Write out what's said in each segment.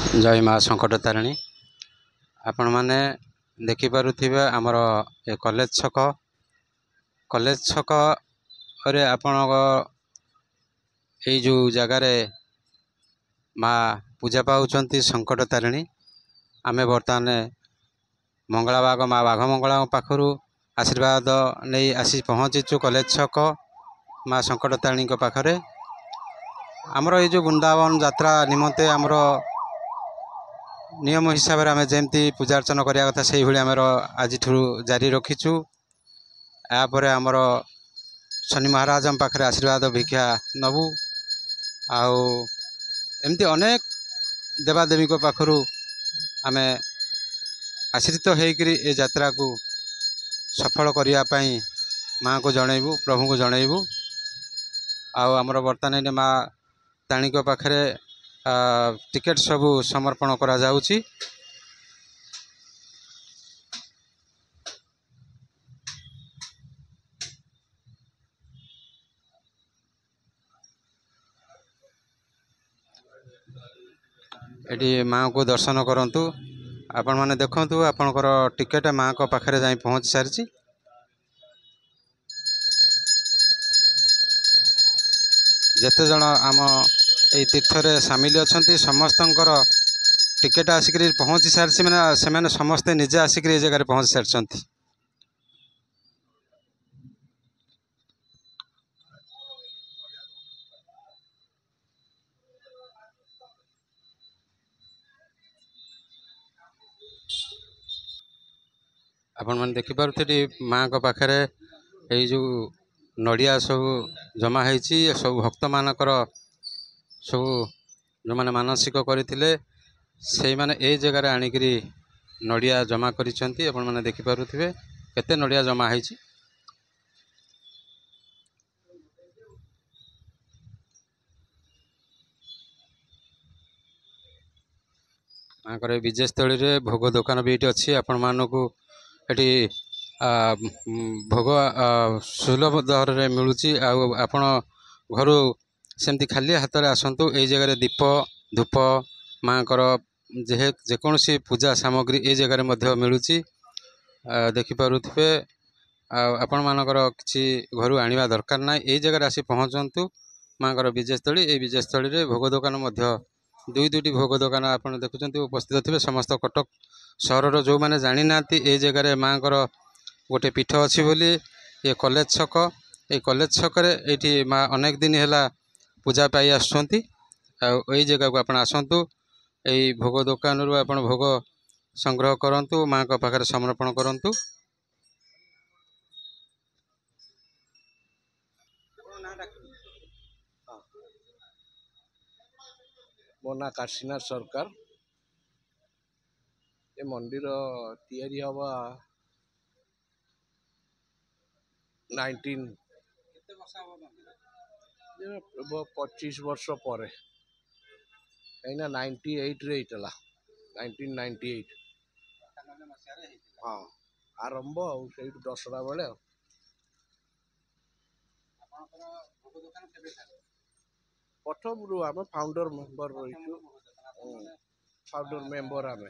जय माँ संकट तारिणी। आपण मैंने देखिपे आमर ए कॉलेज छक रे आपण जो जगार माँ पूजा पाँच संकट तारिणी। आमे बर्तमान मंगला बाग माँ बाघ मंगला पाखु आशीर्वाद नहीं आसी पहुँचीचु कॉलेज छक माँ संकट तारिणी पाखरे। आमर ये जो वृंदावन यात्रा निमंते आमर नियम हिसाब से आम जमी पूजा अर्चना करने कथा से आम आज जारी रखीचु। यापर आमर शनि महाराज पाखे आशीर्वाद भिक्षा नबू आमती अनेक देवादेवी पाखु आम आश्रित होकर ये यात्रा को सफल करने माँ को जनइबू प्रभु को जनइबू। आमर बर्तमान माँ ताणी पाखे टिकेट सबू समर्पण करा जाउची। एटी माँ को दर्शन करंतु आपण माने देखंतु आपनकर टिकेट माँ को पाखरे जाई पहुँच सारी। जेते जन आम ए तीर्थरे सामिल अछंती समस्तंकर टिकेट आसिक पहुँची सारी मैंने समस्ते निजे आसिक जगह पहुँच सारी। आपण मैंने देखिपे माँ को पाखे ये जो नड़िया सब जमा होती सब भक्त मानकर सब जो मैंने मानसिक करते से मैंने ए जगार आणिकी नड़िया जमा करिसेंती। आपण मैंने देखिपे केते नड़िया जमा होती। माँ विजयस्थली रे भोग दुकान भी ये अच्छी। आपण मानू ये भोग सुलभ दर में मिलूँ। आपण घर सेमती खाली हाथ में आसतु ये जगह दीप धूप माँ जेकोसी पूजा सामग्री ये जगह मिलूँ। देखिपे आपण मानकर किसी घर आनिबा दरकार ना ये जगह आसी पहुँचतु माँ विजयस्थली। ये विजयस्थली रे भोग दुकान दुईटी भोग दुकान आप देखुं उपस्थित थे। समस्त कटक सहर जो मैंने जानी ना ये जगह माँ गोटे पीठ अच्छी बोली ये कॉलेज छक। ये कॉलेज छक ये माँ अनेक दिन है पूजा पाई आसुँच। जगह को आप आसतु यही भोग दुकान रू आप भोग संग्रह करंतु माँ को पाखे समर्पण करंतु। मो ना काशीनाथ सरकार। ये मंदिर तैयारी हवा 25 वर्ष पर कहीं 98 रे 1998 हाँ आरंभ से दसरा बेले प्रथम रू आम फाउंडर मेंबर रही फाउंडर मेंबर आम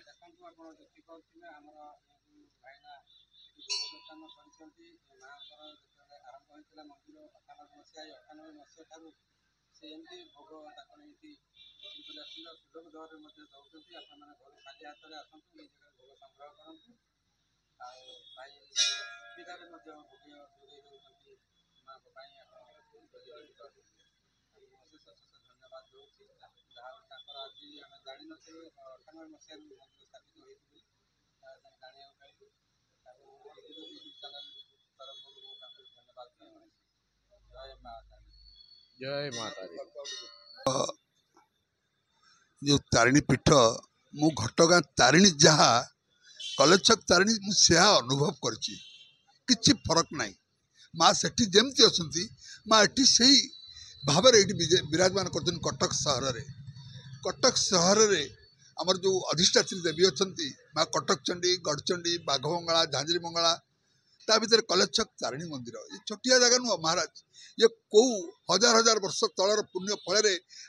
जय माता दी। जो तारिणी पीठ मु घटगाँ तारिणी जहाँ कॉलेज छक तारिणी मुझे अनुभव कर फरक नहीं। माँ सेठी जमती अच्छी माँ एटी से भाव विराजमान कर कटक सहर रे आमर जो अधिष्ठात्री देवी अच्छा माँ कटक चंडी गढ़चंडी बाघ मंगला झांझरी मंगला ता भर कॉलेज छक तारिणी मंदिर ये छोटिया जगह नुह महाराज। ये कौ हजार हजार वर्ष तलर पुण्य फल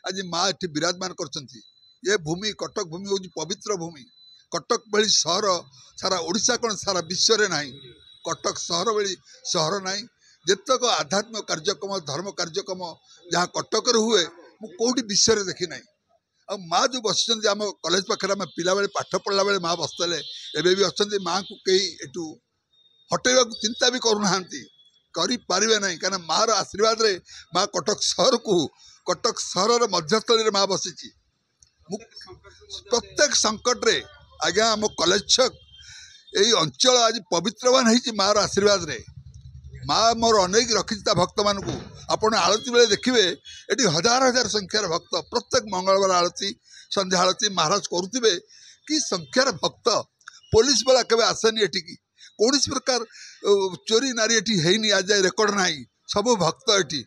आज माँ एटी विराजमान कर ये भूमि कटक भूमि हूँ पवित्र भूमि। कटक भली सहर सारा ओडिशा कौन सारा विश्व ना। कटक सहर भली सहर ना। जितक आध्यात्मिक कार्यक्रम धर्म कार्यक्रम जहाँ कटक हुए मुझे विश्व में देखी ना। आ माँ जो बस आम कॉलेज पाखे आम पिला बेले पाठ पढ़ला बेले माँ बसते एवं भी अच्छा माँ को कई एटू हटेवा चिंता भी करूना करें ना कहीं माँ आशीर्वाद रे माँ कटक सहर को कटक सहर मध्यस्थली माँ बसी प्रत्येक संकट रे आज्ञा आम कॉलेज छक यही अंचल आज पवित्रवान होती माँ आशीर्वाद रे। माँ मोर अनेक रखी भक्त मान को आपण आलती बेले देखिए ये हजार हजार संख्यार भक्त प्रत्येक मंगलवार आलती संध्या आलती महाराज करुवे कि संख्यार भक्त पुलिस वाला केवे आसेनी एठिकी कौन प्रकार चोरी नारी एठी हैनी आज जाए रेकर्ड ना सब भक्त एठी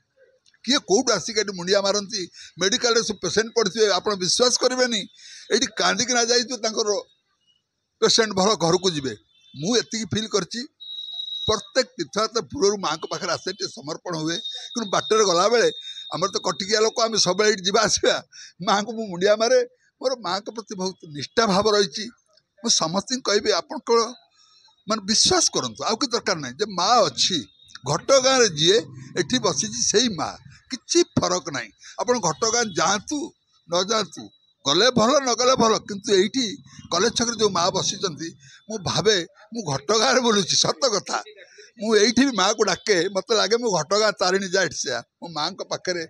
किए कौट आसिक मुंडिया मारती मेडिकल सब पेसेंट पड़े आप विश्वास करेंगे ये कांदिकी ना जाइए पेसेंट भल घर को जी मुझे फिल कर प्रत्येक तीर्थयात्रा पूर्व माँ को पाखे आसे समर्पण हुए कि बाटर गला बेले आमर तो कटिकिया लोक आम सब आसवा माँ को मुंडिया मारे मोर माँ के प्रति बहुत निष्ठा भाव रही मुझे समस्त कहि आप मान विश्वास करूँ आउ कि दरकार ना जे माँ अच्छी घटगाँ जीए एठी बसी से माँ किसी फरक ना आप घटगाँ जातु न जातु गले भल न गले भल किंतु एठी कॉलेज छक जो माँ बसी मु भावे मु घटगाँ बोलूँ सत कथा मुझे भी माँ को डाके मत लगे मु घटगाँ तारिणी जाए से मो माँ को पाखे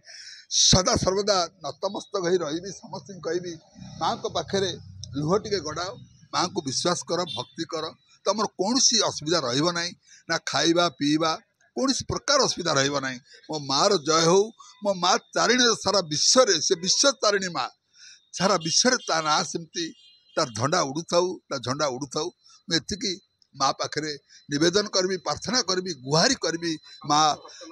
सदा सर्वदा नतमस्तक हो रही समस्त कहि माँ को पाखे लुह टे गड़ाओ माँ को विश्वास कर भक्ति कर तुम कौन असुविधा रही ना खाइबा पीवा कौन प्रकार असुविधा रही मो मार जय हो मो माँ तारिणी सारा विश्व से विश्व तारिणी माँ सारा विश्व ता ना सेमती तार झंडा उड़ुथाऊ ता झंडा उड़ुथाऊ मुझे माँ पाखे निवेदन करी प्रार्थना करी गुहारी करी माँ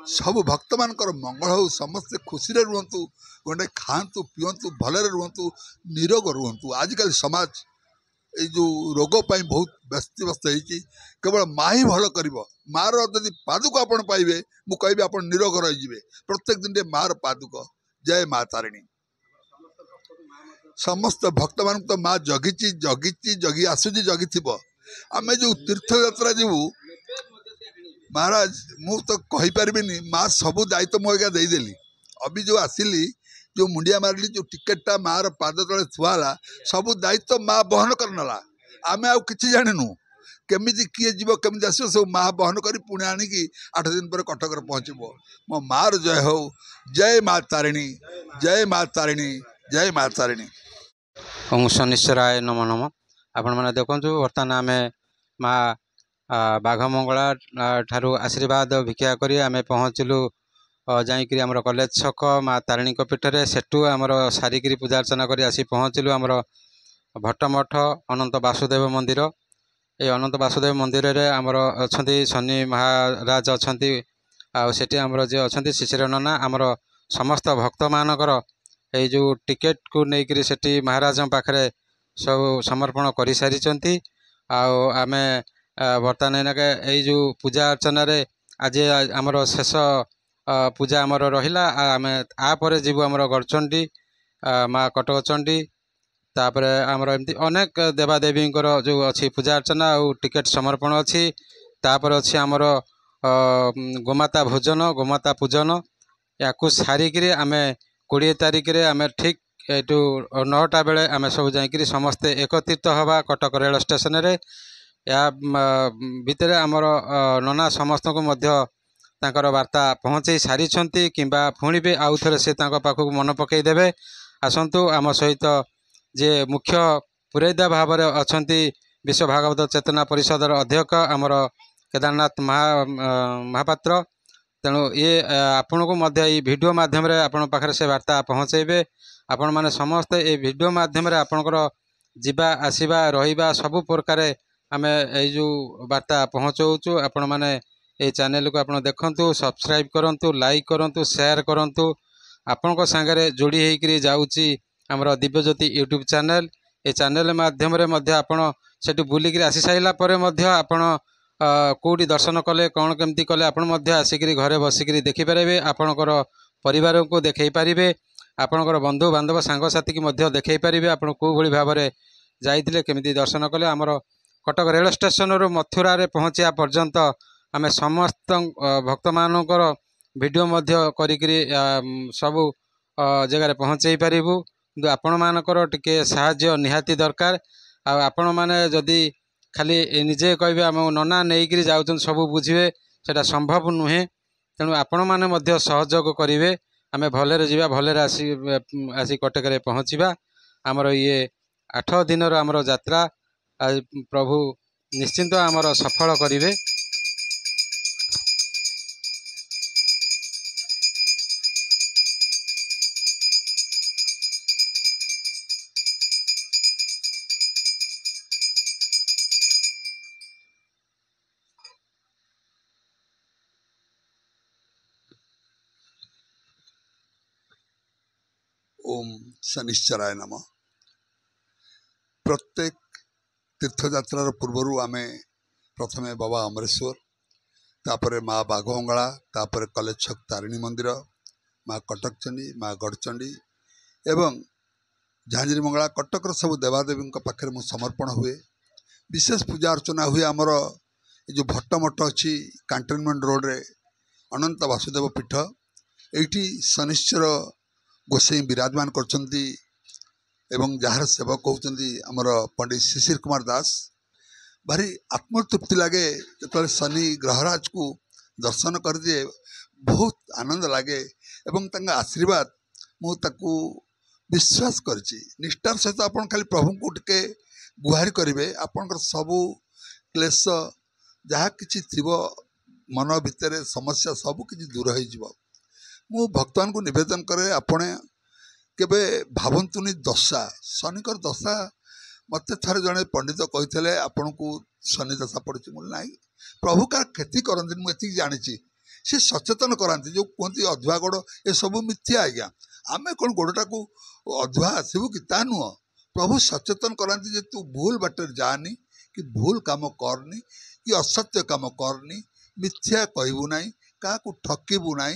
सब भक्त मान मंगल हो समस्ते खुशी रुहतु गंडे खातु पीअतु भलरे रुहतु निरोग रुहतु। आजिकल समाज ये जो रोग पाई बहुत व्यस्त होती केवल माँ ही भल कर मार जदि पादुक आपड़ पाइबे मु कहि आप निरोग रही प्रत्येक दिन मार पादुक जय माँ तारिणी समस्त भक्त मान तो माँ जगी जगी जगी आसूची जगी आम जो तीर्थ यात्रा जीवु महाराज मु तो कहीपरि माँ सबू दायित्व मुझे देदेली अभी जो आसिली जो मुंडिया मारली जो टिकेटा माँ पाद तले थुआला सबू दायित्व माँ बहन करनला आम आउ कि जाणु केमी किए जीव केमी आस सब माँ बहन कर पुणे आणिकी 8 दिन पर कटक पहुँचब मो मार जय हो जय माँ तारिणी जय माँ तारिणी जय माँ तारिणी। ओं शनिश्चराय नमो नमः। आपण मैंने देखु बर्तमान आम माँ बाघमंगला ठारू आशीर्वाद भिक्षा करी आम पहुँचलु जाइकरी आमर कॉलेज छक माँ तारिणी पीठरे सेठू आमर सारिकी पूजा अर्चना करी आसी पहुँचलु आमर भट्टमठ अनंत वासुदेव मंदिर ये अनंत वासुदेव मंदिर रे आमर अच्छा शनि महाराज अच्छा आठी आमर जे अच्छा शिशिर नना आमर समस्त भक्त मानकर ये जो टिकेट को लेकर सेठी महाराज पाखे सब समर्पण कर सारी आम बर्तमान एनाके यही जो पूजा अर्चना रे आज आमर शेष पूजा आमर रहिला आम आपर जीवु आमर गड़चंडी माँ कटकचंडी तापर आमर एमती अनेक देवादेवी जो अच्छी पूजा अर्चना और टिकेट समर्पण अच्छी तापर अच्छी आमर गोमाता भोजन गोमाता पूजन या सारिकी आम 20 तारिख रे आम ठीक यू 9टा बेले आम सब जाकि समस्ते एकत्रित हवा कटक रेल स्टेशन रे या भितर आमर नना समस्त को मध्य तांकर वार्ता पहुँचे सारी किंबा पुणी भी आउ थे से पाखक मन पकईदेवे आसतु आम सहित जे मुख्य पुरेदा भाव अच्छा विश्व भागवत चेतना परिषदर अध्यक्ष आमर केदारनाथ महापात्र तेणु ये आपण को मध्य ये वीडियो माध्यम रे आपण पाखरे से वार्ता पहुँचेबे आपण माने समस्त ये वीडियो माध्यम रे आपणकर जीवा आसीबा रहिबा सब प्रकार आम जो वार्ता पहुँचाऊँ आपण माने ये चैनल को आपण देखंतु सब्सक्राइब करंतु लाइक करंतु शेयर करंतु आपण सांगरे जोड़ी होकर जाऊँगी आमर दिव्यज्योति यूट्यूब चैनल ये चैनल माध्यम रे मध्य आपण सेठू बुलिक आसी साइला परे मध्य आपण कौटी दर्शन कले कौन केमती कले आपण मध्य आसिक घरे बसिक देखिपारे आपणकर परिवार को देखई पारे ଆପଣଙ୍କର ବନ୍ଧୁ ବାନ୍ଧବ ସାଙ୍ଗସାଥି କି ମଧ୍ୟ ଦେଖାଇ ପାରିବେ ଆପଣ କେଉଁଭଳି ଭାବରେ ଯାଇଥିଲେ କେମିତି ଦର୍ଶନ କଲେ। ଆମର କଟକ ରେଳ ଷ୍ଟେସନରୁ ମଥୁରାରେ ପହଞ୍ଚିବା ପର୍ଯ୍ୟନ୍ତ ଆମେ ସମସ୍ତ ଭକ୍ତମାନଙ୍କର ଭିଡ଼ିଓ ମଧ୍ୟ କରିକିରି ସବୁ ଜାଗାରେ ପହଞ୍ଚାଇ ପାରିବୁ। କିନ୍ତୁ ଆପଣମାନଙ୍କର ଟିକେ ସାହାଯ୍ୟ ନିହାତି ଦରକାର। ଆଉ ଆପଣମାନେ ଯଦି ଖାଲି ନିଜେ କହିବେ ଆମ ନନା ନେଇକିରି ଯାଉଛନ୍ତି ସବୁ ବୁଝିବେ, ସେଇଟା ସମ୍ଭବ ନୁହେଁ। ତେଣୁ ଆପଣମାନେ ମଧ୍ୟ ସହଯୋଗ କରିବେ, ଆମେ ଭଲରେ ଯିବା, ଭଲରେ ଆସି କଟକରେ ପହଞ୍ଚିବା। ଆମର ଇଏ 8 ଦିନର ଆମର ଯାତ୍ରା ପ୍ରଭୁ ନିଶ୍ଚିନ୍ତ ଆମର ସଫଳ କରିବେ। ओम शनिश्चराय नमः। प्रत्येक तीर्थयात्रार पूर्वरु आमे प्रथमे बाबा अमरेश्वर, तापरे माँ बाघमंगला, तापरे कलेछक तारिणी मंदिर, माँ कटकचंडी, माँ गढ़चंडी एवं झांझरी मंगला कटकर सब देवादेवी पाखे मु समर्पण हुए। विशेष पूजा अर्चना हुए आमर जो भट्टमठ अच्छी कैंटनमेंट रोड रे अनंत वासुदेव पीठ, एठी शनिश्चर गोसाई विराजमान करछंती एवं जार सेवक होउछंती आमर पंडित शिशिर कुमार दास। भारी आत्मतृप्ति लगे जो शनि ग्रहराज को दर्शन कर दिए, बहुत आनंद लगे एवं तंगा आशीर्वाद मुझे विश्वास करछि। निष्ठार सहित आप खाली प्रभु को टिके गुहारि करेंगे, आपणकर सबू क्लेश जहाँ किसी थी मन भितर समस्या सबू किसी दूर हो। मु भक्तन को निवेदन करे आपणे केबे भावंतुनी दशा शनिकर दशा मत थे जड़े पंडित कही आपण को शनि दशा पड़ी ना प्रभु का क्षति करती मुझे जानी सी सचेतन कराती जो कहती अधुआ गोड़ ये सब मिथ्या आज्ञा आम कौन गोड़टा को अधुआ आसबू कि ता नुह प्रभु सचेतन कराती जे तू भूल बाटर जानी कि भूल काम करनी कि असत्य काम करनी मिथ्या कहबू ना क्या ठकबू ना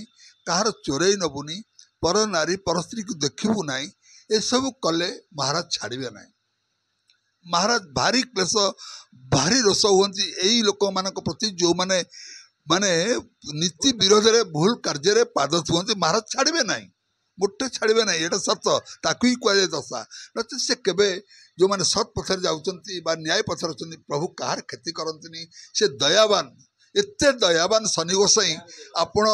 कहार चोरई नबुनी पर नारी पर स्त्री को देखबू ना ये सब कले महाराज छाड़े ना। महाराज भारी क्लेश भारी रोष हुंती यही लोक मान प्रति जो माने माने नीति विरोध रे भूल कार्य पाद छुअंती महाराज छाड़े ना मोटे छाड़े ना ये सत ताकू ही कहुए दशा नचे से केबे जो माने सत पथर जाउचंती बा न्याय पथर अछंती प्रभु कहार क्षति करंतनी से दयावान एते दयावान शनि गोसाई आपण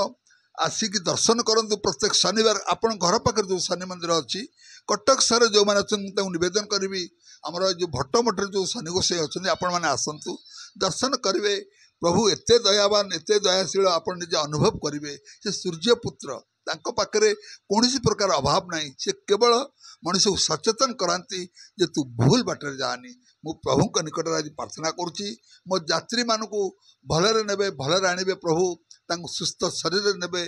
आसिक दर्शन करंतु प्रत्येक शनिवार आपण घर पाखे जो शनि मंदिर अच्छी कटक सहर जो मैंने अच्छे निवेदन करी आमर जो भट्टमठर जो शनि गोसाई अच्छे आपण मैंने आसतु दर्शन करेंगे। प्रभु एते दयावान एते दयाशील आपण निजे अनुभव करेंगे। से सूर्यपुत्र तांको पाखरे कौन प्रकार अभाव नहीं, से केवल मनुष्य को सचेतन कराती जे तू भूल बाटर जानी। मु प्रभु के निकट आज प्रार्थना करुच्ची मो यात्री मान को भलरे नेबे भलरे आणबे प्रभु तांको सुस्थ शरीर नेबे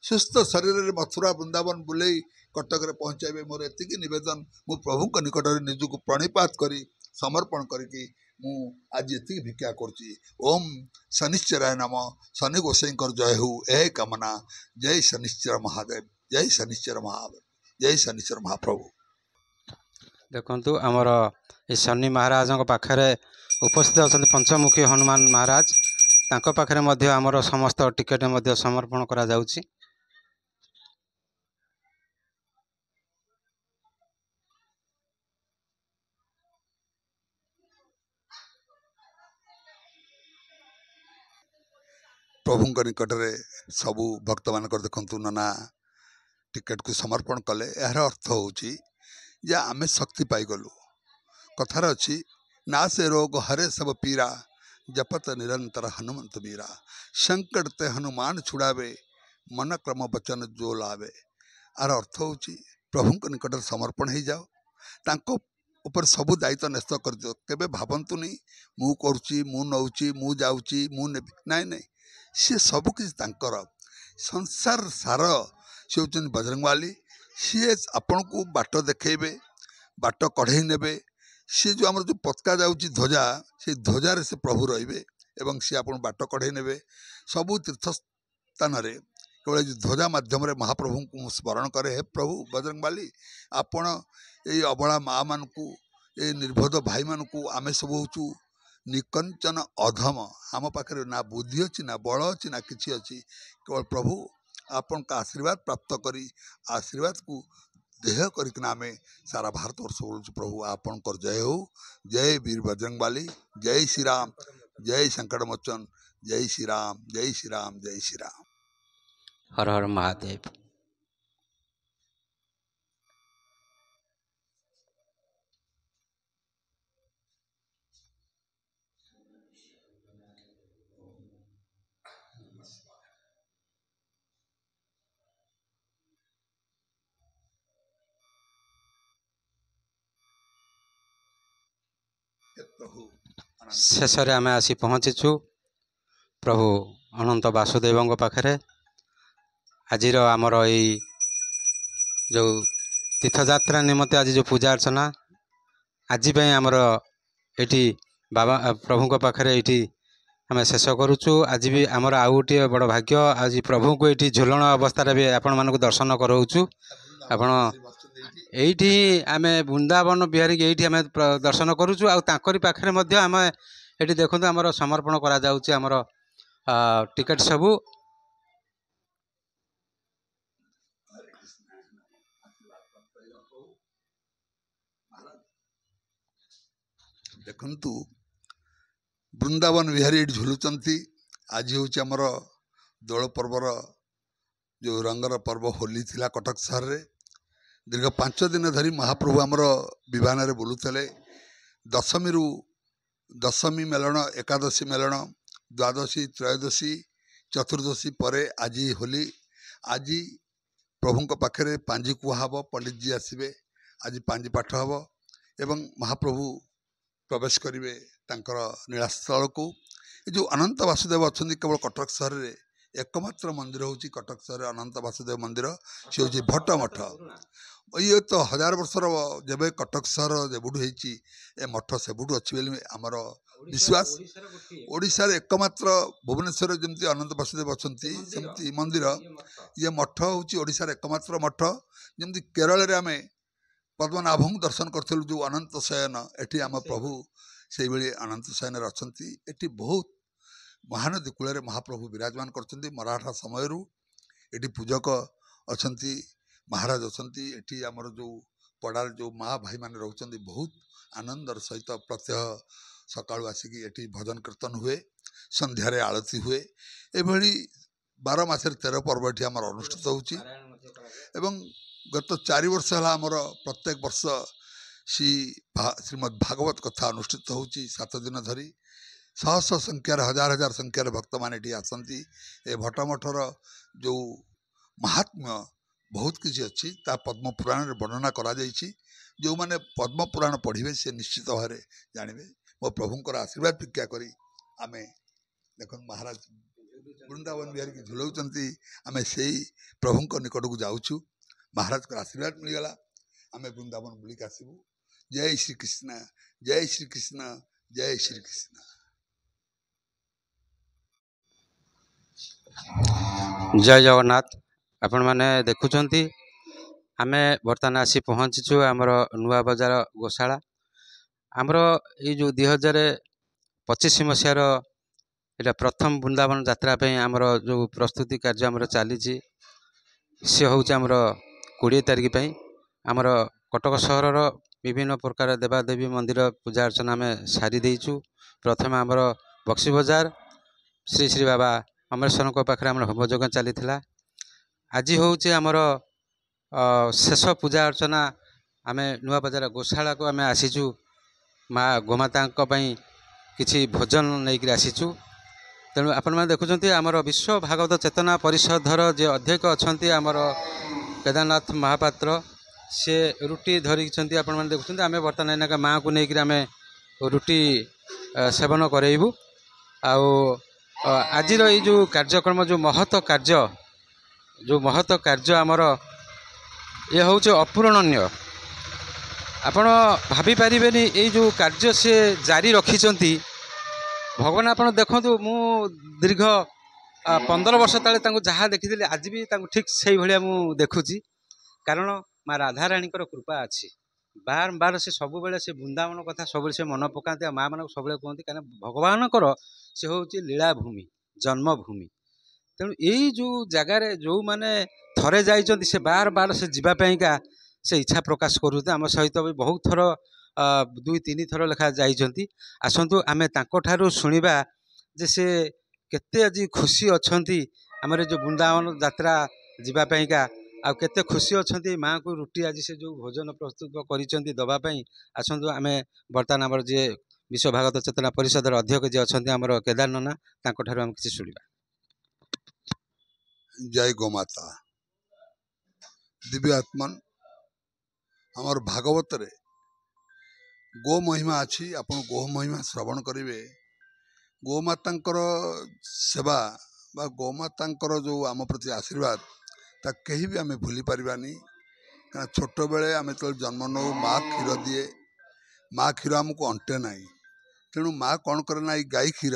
सुस्थ शरीर मथुरा वृंदावन बुले कटक रे पहुँचाइबे। मोर एतिकी निवेदन मु प्रभु के निकट निजको प्रणिपात करी समर्पण करके मु आज एतिकी भिक्षा करुच्ची। ओम शनिश्चराय नमः। शनि गोसाईंकर जय हो ए कामना। जय शनिश्चर महादेव, जय शनिश्चर महादेव, जय शनिश्चर महाप्रभु। देखंतु आमर ए शनि महाराज पाखरे उपस्थित अच्छा पंचमुखी हनुमान महाराज तांको पाखरे मध्य आमर समस्त टिकेट मध्य समर्पण करा जाउची। प्रभु निकट में सबू भक्त मान देखु नना टिकेट को समर्पण कले यार अर्थ हूँ जे आमे शक्ति पाईगलु। कथार अच्छी ना से रोग हरे सब पीरा जपत निरंतर हनुमंत वीरा संकट ते हनुमान छुड़ावे मन क्रम वचन जो लावे। यार अर्थ हूँ प्रभु निकट समर्पण हो जाओ तांको ऊपर सबू दायित्व न्यस्त कर दियो। केबे भावंतुनी मु करुच्ची मु नौची मु जाऊची मु नेबी नाई नाई सी सब किसी तांकर संसार सार सी हूँ बजरंगबाली। सी आपण को बाट देखेबे बाट कढ़ई नेबे। सी जो आमर जो पताका जाऊँगी ध्वजा से ध्वजार से प्रभु रे एवं सी आप बाट कढ़ई नेबे। सबू तीर्थ स्थान केवल ध्वजा माध्यम महाप्रभु को स्मरण करे। हे प्रभु बजरंगबाली आपण ये अबला माँ मान ये निर्बोध भाई मान आम सब हूँ निकंचन अधम, आम पाखे ना बुद्धि अच्छी ना बल अच्छी ना किसी अच्छी, केवल प्रभु आपण का आशीर्वाद प्राप्त करी आशीर्वाद को देह करना आम सारा भारत वर्ष बोलूँ प्रभु आपण कर जय हो। जय वीर बजरंगबाली, जय श्री राम, जय संकट मोचन, जय श्री राम, जय श्री राम, जय श्री राम। हर हर महादेव। शेष आम आसी पहुँचीचु प्रभु अनंत वासुदेव पाखे। आज आमर यही जो तीर्थयात्रा निमंते आज जो पूजा अर्चना आज आमर ये बाबा प्रभु पाखे ये आम शेष करुचु। आज भी आमर आउ गोटे बड़ भाग्य आज प्रभु को ये झुलण अवस्था भी आपण मानक दर्शन कराऊचु। आपण एठी आम वृंदावन बिहारी ये आम दर्शन करुचु। आकरी पाखे आम ये देखो आमर समर्पण करा जाउची आमर टिकेट सबू। देखंतु वृंदावन विहारी झुलुचंती। आज हूँ आमर दोल पर्वर जो रंगर पर्व होली थिला कटक सहर रे। दीर्घ 5 दिन धरी महाप्रभु आमर विमान रे बुलुतले। दशमी मेलन, एकादशी मेलन, द्वादशी, त्रयोदशी, चतुर्दशी परे आज होली। आज प्रभु पाखे पांजी कुहब, पंडित जी आसबे, आज पांजी पाठ हम एवं महाप्रभु प्रवेश करेंगे तांकर नीलास्थल को। ये जो अनंत वासुदेव अच्छा केवल कटक सहर में एकमात्र मंदिर हूँ कटक सहर अनंत वासुदेव मंदिर, सी हूँ भट्ट मठ। ये तो 1000 वर्षर जब कटक सहर जेबुठू होती ए मठ सेबुठू अच्छी बोली आमर विश्वास। ओडिशा रे एकमात्र भुवनेश्वर जमती अनंत वासुदेव अच्छा सेमती मंदिर ये मठ हूँ ओडिशा रे एकमात्र मठ। जमती केरल रे आमे पद्मनाभ दर्शन करूँ जो अनंत शयन, एटी आम प्रभु से अनंत शयन अच्छा। ये बहुत महानदी कूल महाप्रभु विराजमान कर मराठा समय ये पूजक अच्छा, महाराज अच्छा। ये आमर जो पड़ार जो माँ भाई मान रोच बहुत आनंदर सहित प्रत्यह सकाळु आसिक ये भजन कीर्तन हुए, संध्यारे आलती हुए। ये 12 मासर 13 पर्व ये आमर अनुष्ठित होची। गत 4 वर्ष है आमर प्रत्येक वर्ष श्रीमद् भागवत कथा अनुष्ठित होची 7 दिन धरी। शह शह संख्यार, हजार हजार संख्यार भक्त मैंने ये आसती। ए भट्टमठर जो महात्म्य बहुत किसी अच्छी ता पद्म पुराण रे वर्णना करा जाइछि। जो माने पद्म पुराण पढ़िबे से निश्चित भाव जानवे। मो प्रभुंकर आशीर्वाद भिक्षा करी आमे देख महाराज वृंदावन बिहारी की झुलाउचंती। आमे से प्रभुंक निकट को जाऊछु, महाराज का आशीर्वाद मिलगला, आम वृंदावन बुलिक आसबू। जय श्री कृष्ण, जय श्री कृष्ण, जय श्री कृष्ण। जय जगन्नाथ। आपण मैंने देखुंती आम बर्तमान आसी पहुँचीचु आमर नुआ बजार गोशाला। आमर ये जो 2025 मसीहार यहाँ प्रथम वृंदावन यात्रा आमर जो प्रस्तुति कार्य आमर चली सी हूँ आमर 20 तारिख आमर कटक सहर विभिन्न प्रकार देवादेवी मंदिर पूजा अर्चना आम सारी देचु। प्रथम आमर बक्सी बजार श्री श्री बाबा अमरेश्वर पाखे आम होमयज्ञ चली। आज हूँ आमर शेष पूजा अर्चना आम नुआ बजार गोशाला को आम आसीचु माँ गोमाता किसी भोजन नहीं आसीचु। तेणु आपण मैंने देखुं आमर विश्व भागवत चेतना परिषदर जे अध्यक्ष अच्छा आमर केदारनाथ महापात्र से रुटी धरिक आपण मैंने देखुं। आम बर्तमान एना माँ को लेकर आम रुटी सेवन करेबू। आज जो कार्यक्रम जो महत कार्य आमर ये हूँ अपूरणीय। आपण भाभी पारिबेनी ये जो कार्य से जारी रखिंट भगवान। आप देखु मु दीर्घ 15 ବର୍ଷ ତଳେ ତାଙ୍କୁ ଯାହା ଦେଖିଥିଲି ଆଜି ବି ତାଙ୍କୁ ଠିକ୍ ସେଇଭଳିଆ ମୁଁ ଦେଖୁଛି। କାରଣ ମା ରାଧାରାଣୀଙ୍କର କୃପା ଅଛି। ବାରମ୍ବାର ସେ ସବୁବେଳେ ସେ ବୃନ୍ଦାବନ କଥା ସବୁବେଳେ ସେ ମନେ ପକାନ୍ତି। ଆଉ ମାଆ ମାନଙ୍କୁ ସବୁବେଳେ କୁହନ୍ତି, କାରଣ ଭଗବାନଙ୍କର ସେ ହେଉଛି ଲୀଳାଭୂମି, ଜନ୍ମଭୂମି। ତେଣୁ ଏଇ ଯେଉଁ ଜାଗାରେ ଯେଉଁମାନେ ଥରେ ଯାଇଛନ୍ତି ସେ ବାର ସେ ଯିବା ପାଇଁକା ସେ ଇଚ୍ଛା ପ୍ରକାଶ କରୁଛନ୍ତି। ଆମ ସହିତ ବି ବହୁତ ଥର 2-3 ଥର ଲେଖା ଯାଇଛନ୍ତି। ଆସନ୍ତୁ ଆମେ ତାଙ୍କଠାରୁ ଶୁଣିବା ଯେ ସେ କେତେ ଆଜି ଖୁସି ଅଛନ୍ତି ଆମର ଯେଉଁ ବୃନ୍ଦାବନ ଯାତ୍ରା ଯିବା ପାଇଁକା, ଆଉ କେତେ ଖୁସି ଅଛନ୍ତି ମାଆଙ୍କୁ ରୁଟି ଆଜି ସେ ଯେଉଁ ଭୋଜନ ପ୍ରସ୍ତୁତ କରିଛନ୍ତି ଦେବା ପାଇଁ। ଆସନ୍ତୁ ଆମେ ବର୍ତ୍ତମାନ ଆମର ଯିଏ ବିଶ୍ୱ ଭାଗବତ ଚେତନା ପରିଷଦର ଅଧ୍ୟକ୍ଷ ଯିଏ ଅଛନ୍ତି ଆମର କେଦାର ନନା, ତାଙ୍କଠାରୁ ଆମେ କିଛି ଶୁଣିବା। जय गोमाता दिव्य आत्मन आमर भागवत रे गो महिमा अच्छी। आपण गो महिमा श्रवण करेंगे। गोमाता सेवा बा गोमाता जो आम प्रति आशीर्वाद ता कहीं भी आम भूली पारानी। छोट बेले आम जो जन्म नौ माँ क्षीर दिए, माँ क्षीर आमको अंटे ना, तेणु माँ कौन करे ना गाई क्षीर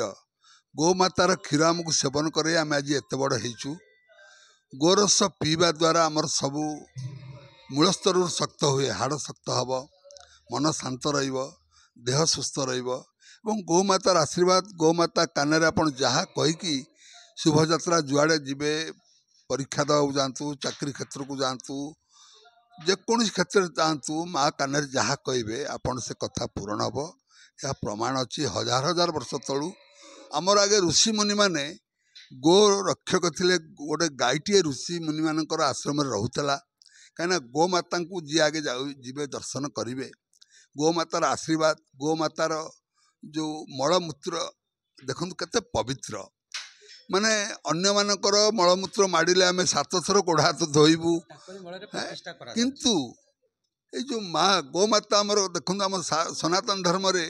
गोमातार क्षीर आमको सेवन करे आम आज एत बड़ होइचु। गोरस पीवा द्वारा आमर सबू मूल स्तर शक्त हुए, हाड़ शक्त हम, मन शांत रेह सुस्थ रही। गोमातार आशीर्वाद गोमाता कान आप जहाँ कहीकि शुभयात्रा जुआड़े जीवे, परीक्षा देवा जातु, चाकरी क्षेत्र को जातु, जेकोसी क्षेत्र में जातु, माँ कान जहाँ कहे आपन से कथा पूरण हम। यह प्रमाण अच्छी हजार हजार वर्ष तलू आमर आगे ऋषि मुनि माने गो रक्षक थे। गोटे गाईटे ऋषि मुनि मान आश्रम रोला कहीं गोमाता को जी आगे जीवे दर्शन करेंगे। गोमातार आशीर्वाद, गोमातार जो मलमूत्र देखु केते पवित्र, माने अन्य मानकर मलमूत्र माड़े आम 7 थर गोड़ हाथ धोबू, किंतु ये जो माँ गोमाता आमर देखु आम सनातन धर्म रे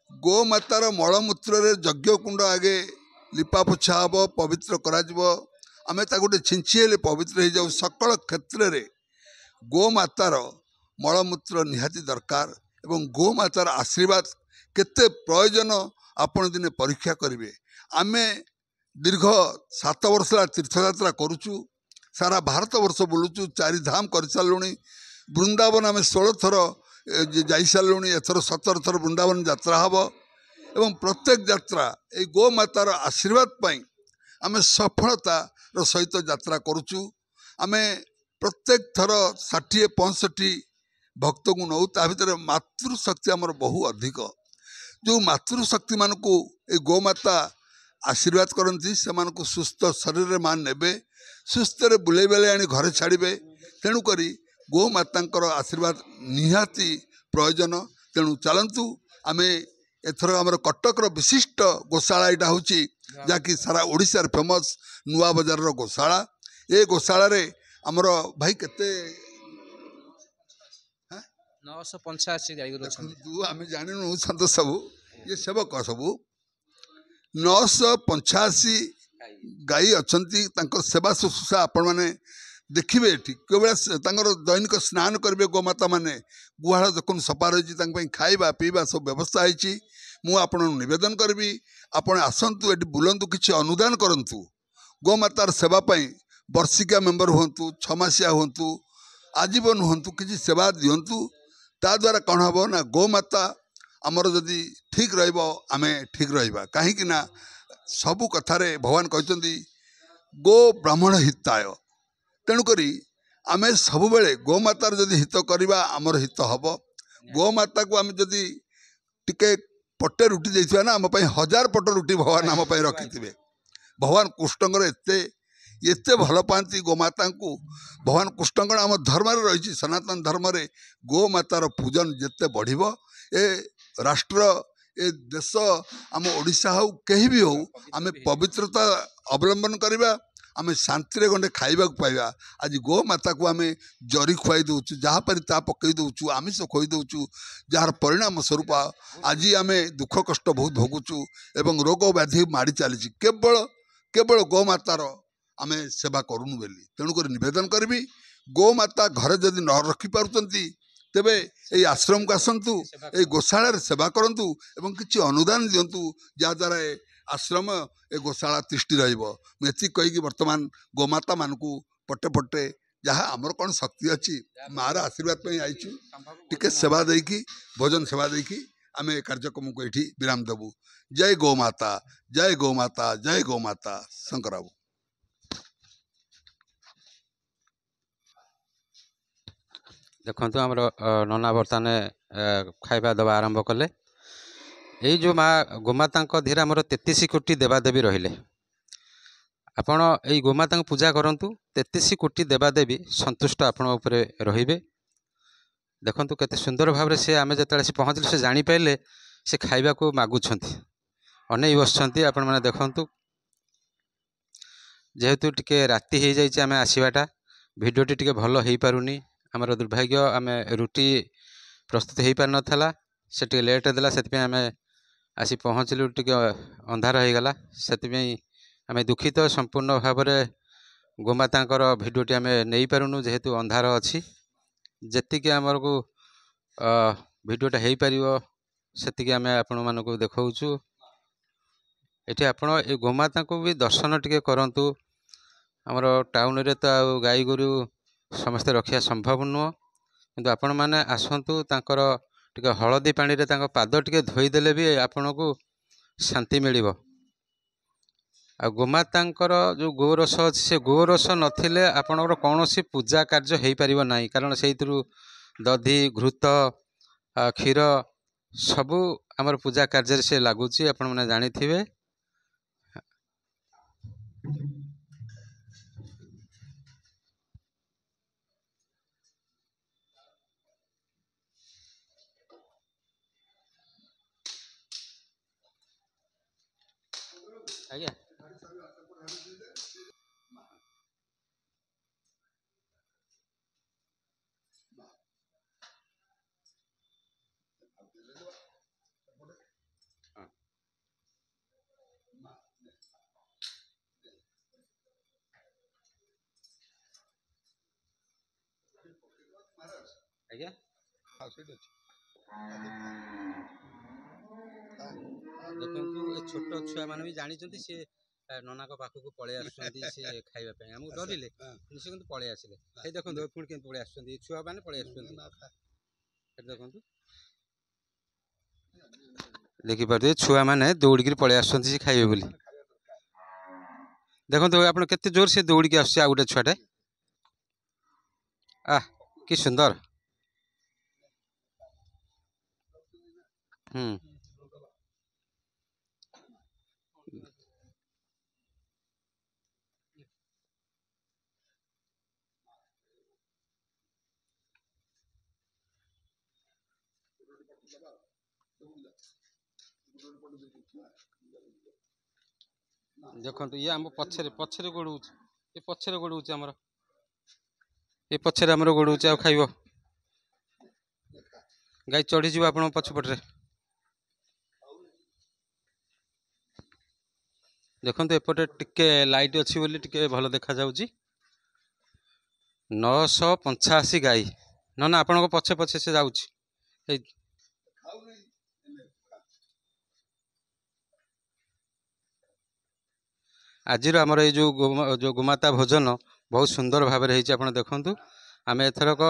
गोमातार मलमूत्र यज्ञ कुंड आगे लिपा पोछा हम, पवित्र करें गोटे छिंची पवित्र हो जाऊ। सकल क्षेत्र में गोमातार मलमूत्र निहाती दरकार एवं गोमातार आशीर्वाद केते प्रयोजन आपण दिने परीक्षा करेंगे। आम दीर्घ 7 वर्ष तीर्थयात्रा करुचु, सारा भारत वर्ष बुलुचु, 4 धाम कर सारूँ। वृंदावन आम 16 थर जा सारूँ, एथर 17 थर वृंदावन यात्रा हम। एवं प्रत्येक यात्रा ये गोमातार आशीर्वाद पाई आम सफलतार सहित यात्रा करुचु। आम प्रत्येक थर 60-65 भक्त को नौ, ता भीतर मातृशक्ति आमर बहु अधिक। जो मातृशक्ति मान को ये गोमाता आशीर्वाद करती से सुस्थ शरीर मां ने सुस्थ बुले बेले आनी घरे छाड़े। तेणुक गोमाता आशीर्वाद निहाती प्रयोजन। तेणु चलतु आम एथर आमर कटक विशिष्ट गोशाला यहाँ हूँ जहाँकि सारा ओडिशार फेमस नुआ बजार गोशाला। ये गोशाला रे आमर भाई केते 985 गाईगोरु अछंती। आम जानु सत सबू ये सेवक सबू 985 गाई अच्छी। सेवा शुश्रूषा आपण मैंने देखिए केवल दैनिक स्नान करेंगे। गोमाता मैंने गुहाल देखुन सफा रही, खाଇବା पीवा सब व्यवस्था होती। मुझे नवेदन करी आपण आसतु ये बुलंतु किसी अनुदान करूँ। गोमातार सेवाई वर्षिका मेम्बर हूँ, 6 मासिया हूँ, आजीवन हूँ, किसी सेवा दिंतु। ता द्वारा कौन हम ना गोमाता आमर जदि ठीक रमें ठीक रहा। कहीं सबू कथार भगवान कहते गो ब्राह्मण हिताय। तेणुक आम सब बेले गोमातार जदि हित करवा आमर हित हम। गोमाता को आम जदि टिके पटे रुटी देथिबा ना आम 1000 पट रुटी भगवान आम रखी। भगवान कृष्णकर एते भल पाती गोमाता को। भगवान कृष्णकर आम धर्म रही सनातन धर्म रे गोमातार पूजन जिते बढ़ ए राष्ट्र ए देश आम ओडिशा हो कहीं भी हो आम पवित्रता अवलंबन करवा। आम शांति गंडे खाइबा पाइबा। आज गोमाता को आम जरी खुआई दौचु, जहाँ पारि ता पकई दौचु, आमिष खुई दौचु, जार परिणाम स्वरूप आज आम दुख कष्ट बहुत भोगुचु एवं रोग व्याधि माड़ी चली। केवल केवल गोमातार आम सेवा करूनु बोली। तेणुक नवेदन करी गोमाता घरे जदि न रखिपारुचंती तेबे ये आश्रम को आसतु, ये गोशाला सेवा करंतु एवं किसी अनुदान दिंतु, जहाँद्वारा आश्रम ए गोशाला तिष्टि रही कहीकि बर्तमान गोमाता मानू पटे पटे जहाँ आमर कौन शक्ति अच्छी मार आशीर्वाद आईचु टिके सेवा देकी भोजन सेवा देकी आम ए कार्यक्रम को ये विराम देवु। जय गौमाता जय गौमाता जय गौमाता। शंकर बाबू देखो आमर नना बर्तमान खाଇବା देवा आरंभ कले। ये जो माँ गोमाता धीरे आमर 33 कोटी देवादेवी रहिले। आपण यही गोमाता पूजा करंतु 33 कोटी देवादेवी संतुष्ट आपण उपरे रहिबे। देखंतु केते सुंदर भाव से आमे जतले से पहुँचले से जानी पाइले से खाइबा को मागुछंती अनै बसछंती। आपण माने देखंतु जेहेतु टिके राति हो जाइए आम आसवाटा भिडियोटी टिके भल हो पारुनी आमर दुर्भाग्य आम रुटी प्रस्तुत हो पार नाला से टिके लेट देला से आम आसी पहुँचलु टिके अंधार हो गला से आम दुखित संपूर्ण भाव में गोमाता भिडियोटी आम नहीं पारुनु जेहेतु अंधार अच्छी जी आमर को भिडियोटा हो पार से आम आपण मानक देखु। ये आपण ये गोमाता को भी दर्शन टिके करंतु। आमर टाउन रे तो गाई गोरु समस्ते रखा संभव नुह किंतु आपण मैंने आसतु तांकर टिके हलदी पानी रे तांकर पाद टिके धोईदेले भी आपण को शांति मिल। आ गोमातांकर जो गोरस अच्छी से गोरस नथिले आपणकर कौन सी पूजा कार्य हो पार ना कारण से दधि घृत क्षीर सबू आमर पूजा कार्य से लगुच आपण मैंने जानी थे। आज्ञा आज्ञा देखु ये छोट छुआ मैंने भी जानी सी नना पाखक पलि आस खावाई आमको डरिले से पलि आसिले देखो पुणी के पलि आस छुआ मैंने पलि आस देखु देखिपे छुआ मैंने दौड़ पलि आस खाइबे बोली देखो आप केते जोर से दौड़ के आस गोटे छुआटे आ कि सुंदर देखो ये आम पछरे पछरे गोड़े ये पछरे गोड़े आमर ये पछरे आमर गोड़े आ खाइब गाई चढ़ी आप पछपटे देखो एपटे टिके लाइट अच्छी बोली टिके भल देखा जाउची 985 गाई ना ना आपण पछे पछे से जाउची। आज आमर ये जो गोमाता भोजन बहुत सुंदर भाव में आप देखु। आम एथरक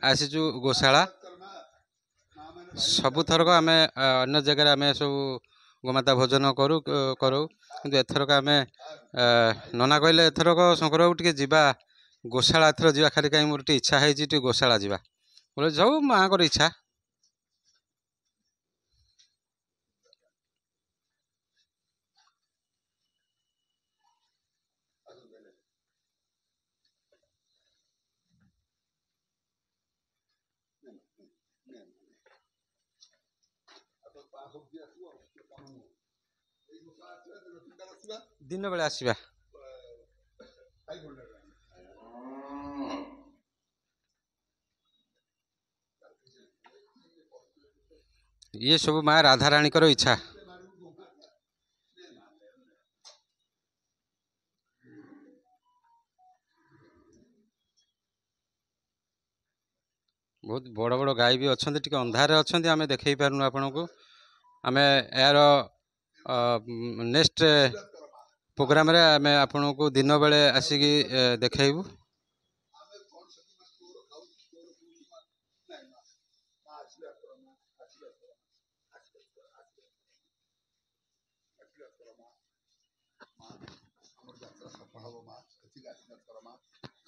आसीचु गोशाला सबुथरक आम अन्य जगह आम सब गोमाता भोजन करूँ कि एथरक आम नना कहले एथरक शंकर बाबू टे जा गोशाला एथर जा खाली कहीं मोर इच्छा है गोशाला जा बोले जाऊ माँ को इच्छा दिन बेले आसवा ये सब माँ राधाराणी कर इच्छा बहुत बड़ बड़ गाई भी अच्छा टे अंधारे अच्छा आम देखे पारूँ आपन को आम यार नेक्स्ट प्रोग्राम रे आमे आपनको दिन बेले आसिकी देखेबू।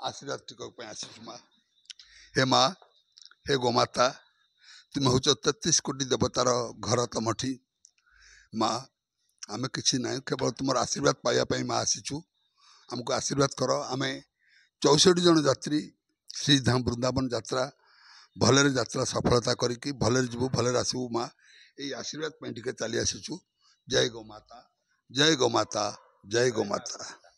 आशीर्वाद टिक आसी माँ हे माँ हे गोमाता तुम हूँ 33 कोटी देवतार घर तुमठी माँ आम कि ना केवल तुम आशीर्वाद पाइबापी माँ आसीचु आमको आशीर्वाद कर आम 64 जन यात्री श्रीधाम वृंदावन यात्रा भलरे यात्रा सफलता करी भलरे जीवु भलरे आसबू माँ यही आशीर्वाद टे चली आसीचु। जय गौमाता जय गौमाता जय गौमाता।